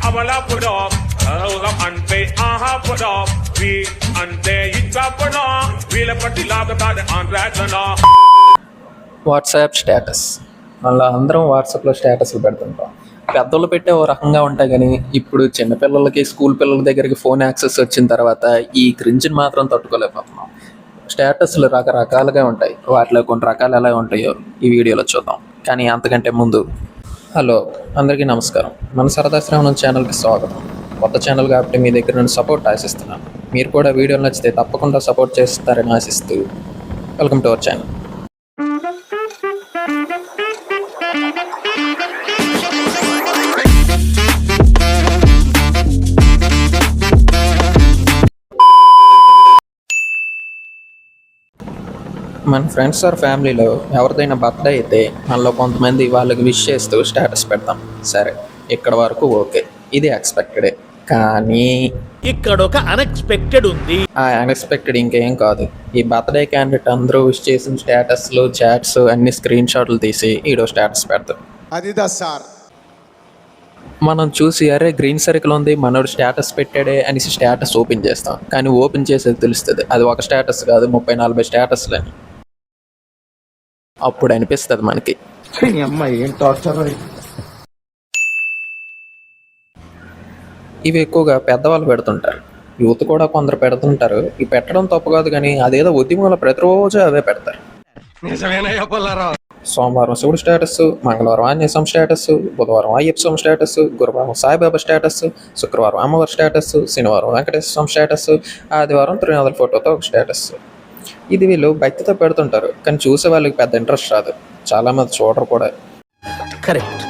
అవలా పుడా అంటే ఆహా పుడా వీ అంటే ఇంకా పుడా వీళ్ళ పట్టి లాగతాడు ఆంధ్రాజనా. వాట్సాప్ స్టేటస్, మళ్ళీ అందరం వాట్సాప్లో స్టేటస్లు పెడుతుంటాం. పెద్దలు పెట్టే ఓ రకంగా ఉంటాయి, కానీ ఇప్పుడు చిన్నపిల్లలకి స్కూల్ పిల్లల దగ్గరికి ఫోన్ యాక్సెస్ వచ్చిన తర్వాత ఈ క్రింజ్ని మాత్రం తట్టుకోలేకపోతున్నాం. స్టేటస్లు రకరకాలుగా ఉంటాయి, వాటిలో కొన్ని రకాలు ఎలా ఉంటాయో ఈ వీడియోలో చూద్దాం. కానీ అంతకంటే ముందు హలో అందరికీ నమస్కారం, మన సరదా శ్రవణం ఛానల్కి స్వాగతం. కొత్త ఛానల్ కాబట్టి మీ దగ్గర నుండి సపోర్ట్ ఆశిస్తున్నాను. మీరు కూడా వీడియోలు నచ్చితే తప్పకుండా సపోర్ట్ చేస్తారని ఆశిస్తూ వెల్కమ్ టు అవర్ ఛానల్. మన ఫ్రెండ్స్ ఆర్ ఫ్యామిలీలో ఎవరిదైనా బర్త్డే అయితే మనలో కొంతమంది వాళ్ళకి విష్ చేస్తూ స్టేటస్ పెడతాం. సరే, ఇక్కడ వరకు ఓకే, ఇది ఎక్స్పెక్టెడే. కానీ ఇక్కడ ఒక అన్ఎక్స్పెక్టెడ్ ఉంది. ఆ అన్ఎక్స్పెక్టెడ్ ఇంకేం కాదు, ఈ బర్త్డే క్యాండిడేట్ అందరూ విష్ చేసిన స్టేటస్లు, చాట్స్ అన్ని స్క్రీన్ షాట్లు తీసి ఈడో స్టేటస్ పెడతాం. అదిదా సార్, మనం చూసి అరే గ్రీన్ సర్కిల్ ఉంది, మనోడు స్టేటస్ పెట్టాడే అనేసి స్టేటస్ ఓపెన్ చేస్తాం. కానీ ఓపెన్ చేసేది తెలుస్తుంది అది ఒక స్టేటస్ కాదు, 30-40 స్టేటస్లు అని. అప్పుడు అనిపిస్తుంది మనకి ఇవి ఎక్కువగా పెద్దవాళ్ళు పెడుతుంటారు, యూత్ కూడా కొందరు పెడుతుంటారు. ఈ పెట్టడం తప్పు కాదు, కానీ అదేదో ఉద్యమంలో ప్రతిరోజు అవే పెడతారు. సోమవారం శివుడు స్టేటస్, మంగళవారం ఆంజనేయ స్వామి స్టేటస్, బుధవారం అయ్యప్ప స్వామి స్టేటస్, గురువారం సాయిబాబా స్టేటస్, శుక్రవారం అమ్మవారి స్టేటస్, శనివారం వెంకటేశ్వర స్వామి స్టేటస్, ఆదివారం త్రినాథుల ఫోటోతో ఒక స్టేటస్. ఇది వీళ్ళు భక్తితో పెడుతుంటారు, కానీ చూసే వాళ్ళకి పెద్ద ఇంట్రెస్ట్ రాదు. చాలా మంది చూడరు కూడా. కరెక్ట్,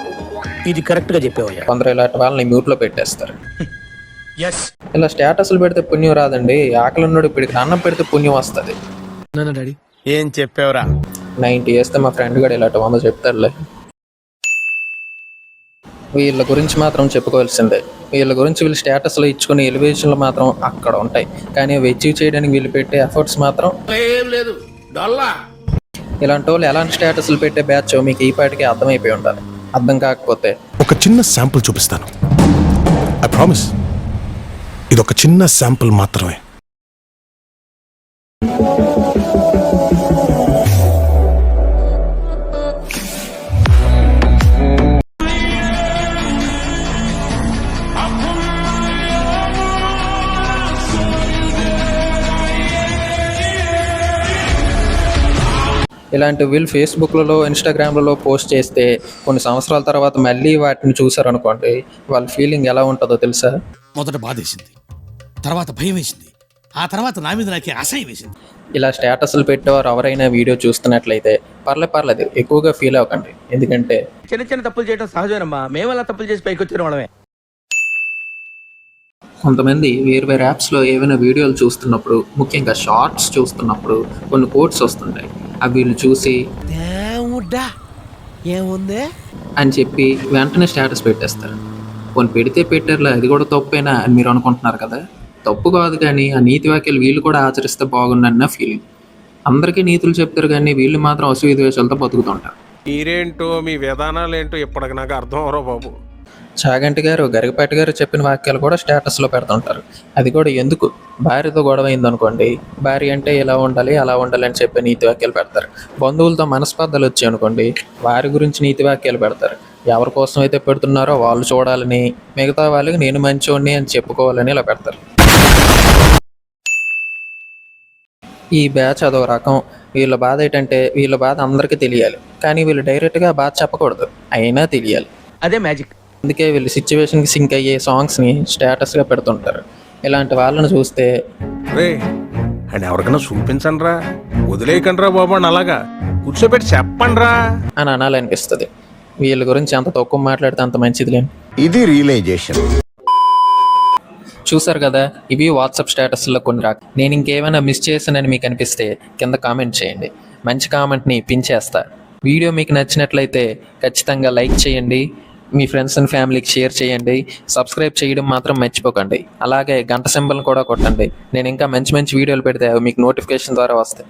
ఇది కరెక్ట్ గా చెప్పేవయ్యా. కొందరు ఇలాంటి వాళ్ళని మ్యూట్లో పెట్టేస్తారు. ఇలా స్టేటస్లు పెడితే పుణ్యం రాదండి, ఆకలి ఉన్నాడు ఇప్పటికి అన్నం పెడితే పుణ్యం వస్తుంది. డాడీ ఏం చెప్పావురా? 90 వేస్తే మా ఫ్రెండ్ గడు ఇలాంటి 100 చెప్తారులే. వీళ్ళ గురించి మాత్రం చెప్పుకోవాల్సిందే. వీళ్ళ గురించి వీళ్ళు స్టేటస్లో ఇచ్చుకునే ఎలివేషన్లు మాత్రం అక్కడ ఉంటాయి, కానీ అవి అచీవ్ చేయడానికి వీళ్ళు పెట్టే ఎఫర్ట్స్ మాత్రం లేదు. ఇలాంటి వాళ్ళు ఎలాంటి స్టేటస్లు పెట్టే బ్యాచ్ మీకు ఈ పాటికి అర్థమైపోయి ఉండాలి. అర్థం కాకపోతే ఒక చిన్న శాంపుల్ చూపిస్తాను. ఐ ప్రామిస్, ఇది ఒక చిన్న శాంపుల్ మాత్రమే. ఇలాంటి వీళ్ళు ఫేస్బుక్లలో, ఇన్స్టాగ్రామ్లలో పోస్ట్ చేస్తే కొన్ని సంవత్సరాల తర్వాత మళ్ళీ వాటిని చూసారనుకోండి, వాళ్ళ ఫీలింగ్ ఎలా ఉంటుందో తెలుసా? మొదట బాధేసింది, తర్వాత భయం వేసింది, ఆ తర్వాత నా మీద నాకే అసహ్యం వేసింది. ఇలా స్టేటస్లు పెట్టేవారు ఎవరైనా వీడియో చూస్తున్నట్లయితే పర్లేదు, ఎక్కువగా ఫీల్ అవ్వకండి. ఎందుకంటే చిన్న చిన్న తప్పులు చేయడం సహజమేనమ్మా, మేము అలా తప్పులు చేసి పైకి వచ్చిన వాళ్ళమే. కొంతమంది వేరు యాప్స్లో ఏవైనా వీడియోలు చూస్తున్నప్పుడు, ముఖ్యంగా షార్ట్స్ చూస్తున్నప్పుడు కొన్ని కోడ్స్ వస్తుంటాయి. అవి వీళ్ళు చూసి ఏముంది అని చెప్పి వెంటనే స్టేటస్ పెట్టేస్తారు. కొన్ని పెడితే పెట్టారులే, అది కూడా తప్పేనా అని మీరు అనుకుంటున్నారు కదా. తప్పు కాదు, కానీ ఆ నీతి వాక్యాలు వీళ్ళు కూడా ఆచరిస్తే బాగుండన్న ఫీలింగ్. అందరికీ నీతులు చెప్తారు, కానీ వీళ్ళు మాత్రం అసూయ ద్వేషాలతో బతుకుతుంటారు. మీరేంటో మీ విధానాలు ఏంటో ఇప్పటికి నాకు అర్థం అవరో బాబు. చాగంటి గారు, గరికపాటి గారు చెప్పిన వాక్యాలు కూడా స్టేటస్లో పెడుతుంటారు. అది కూడా ఎందుకు? భార్యతో గొడవ అయిందనుకోండి, భార్య అంటే ఇలా ఉండాలి అలా ఉండాలి అని చెప్పి నీతి వాక్యాలు పెడతారు. బంధువులతో మనస్పర్ధలు వచ్చాయి అనుకోండి, వారి గురించి నీతి వాక్యాలు పెడతారు. ఎవరి కోసం అయితే పెడుతున్నారో వాళ్ళు చూడాలని, మిగతా వాళ్ళకి నేను మంచోడిని అని చెప్పుకోవాలని ఇలా పెడతారు. ఈ బ్యాచ్ అదో రకం. వీళ్ళ బాధ ఏంటంటే వీళ్ళ బాధ అందరికీ తెలియాలి, కానీ వీళ్ళు డైరెక్ట్గా బాధ చెప్పకూడదు, అయినా తెలియాలి. అదే మ్యాజిక్. అందుకే వీళ్ళు సిచ్యువేషన్కి సింక్ అయ్యే సాంగ్స్ని స్టేటస్గా పెడుతుంటారు. ఇలాంటి వాళ్ళని చూస్తే రే అండ్ ఎవరికైనా చూపించండి రా, వదిలేయకండి రా బాబు అని అలాగా కూర్చోబెట్టి చెప్పండి రా అని అనాలనిపిస్తుంది. వీళ్ళ గురించి అంత తక్కువ మాట్లాడితే అంత మంచిదిలే. ఇది రియలైజేషన్. చూసారు కదా, ఇవి వాట్సాప్ స్టేటస్లో కొన్ని రకాలు. నేను ఇంకేమైనా మిస్ చేశానని మీకు అనిపిస్తే కింద కామెంట్ చేయండి. మంచి కామెంట్ని పిన్ చేస్తా. వీడియో మీకు నచ్చినట్లయితే ఖచ్చితంగా లైక్ చేయండి, మీ ఫ్రెండ్స్ అండ్ ఫ్యామిలీకి షేర్ చేయండి, సబ్స్క్రైబ్ చేయడం మాత్రం మర్చిపోకండి. అలాగే గంట సింబల్ని కూడా కొట్టండి. నేను ఇంకా మంచి వీడియోలు పెడితే అవి మీకు నోటిఫికేషన్ ద్వారా వస్తాయి.